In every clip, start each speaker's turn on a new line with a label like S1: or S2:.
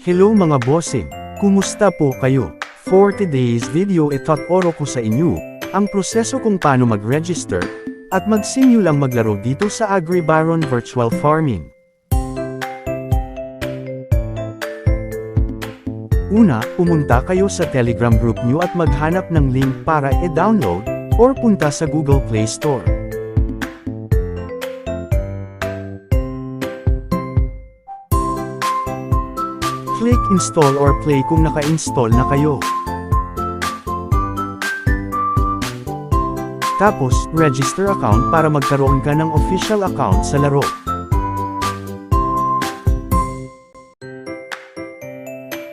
S1: Hello mga bossing! Kumusta po kayo? For today's video ituturo ko sa inyo, ang proseso kung paano mag-register, at magsimula maglaro dito sa AgriBaron Virtual Farming. Una, pumunta kayo sa Telegram group nyo at maghanap ng link para i-download, or punta sa Google Play Store. Click install or play kung naka-install na kayo. Tapos, register account para magkaroon ka ng official account sa laro.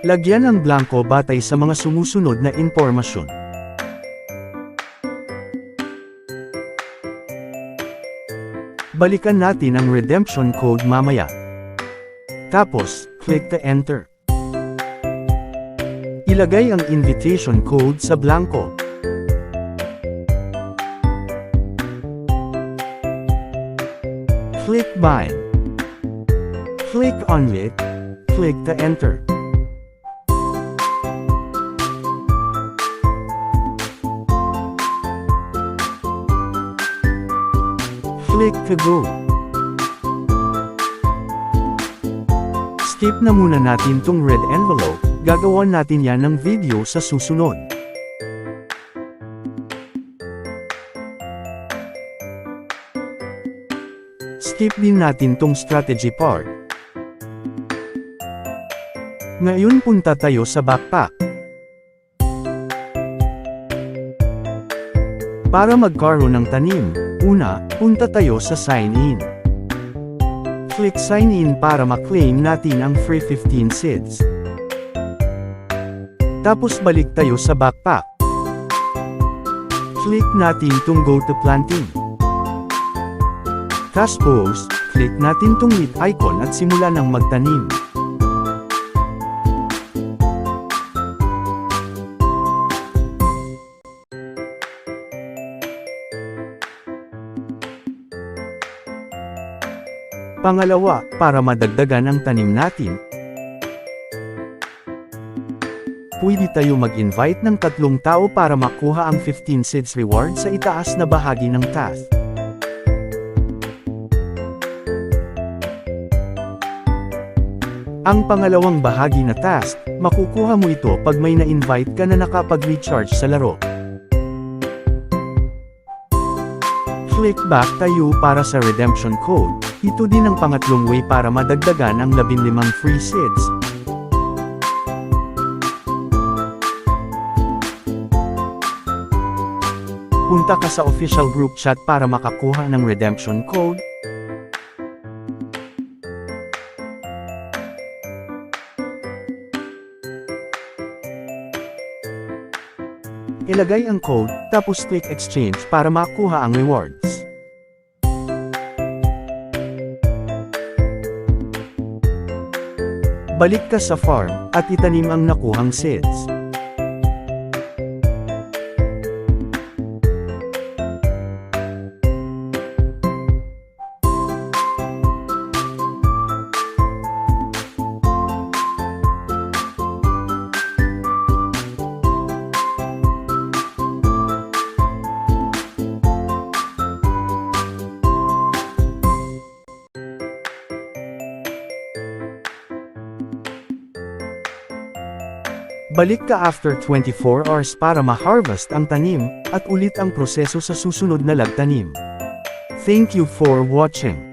S1: Lagyan ang blanco batay sa mga sumusunod na impormasyon. Balikan natin ang redemption code mamaya. Tapos, click the enter. Ilagay ang invitation code sa blanco. Click bind. Click on it. Click the enter. Click to go. Skip na muna natin tong red envelope, gagawan natin yan ng video sa susunod. Skip din natin tong strategy part. Ngayon punta tayo sa backpack. Para magkaroon ng tanim, una, punta tayo sa sign in. Click sign in para maklaim natin ang free 15 seeds. Tapos balik tayo sa backpack. Click natin tong go to planting. Tapos, click natin tong lead icon at simula ng magtanim. Pangalawa, para madagdagan ang tanim natin, pwede tayo mag-invite ng 3 tao para makuha ang 15 seeds reward sa itaas na bahagi ng task. Ang pangalawang bahagi na task, makukuha mo ito pag may na-invite ka na nakapag-recharge sa laro. Click back tayo para sa redemption code. Ito din ang pangatlong way para madagdagan ang 15 free seeds. Punta ka sa official group chat para makakuha ng redemption code. Ilagay ang code, tapos click exchange para makuha ang rewards. Balik ka sa farm, at itanim ang nakuhang seeds. Balik ka after 24 hours para ma-harvest ang tanim, at ulit ang proseso sa susunod na lagtanim. Thank you for watching.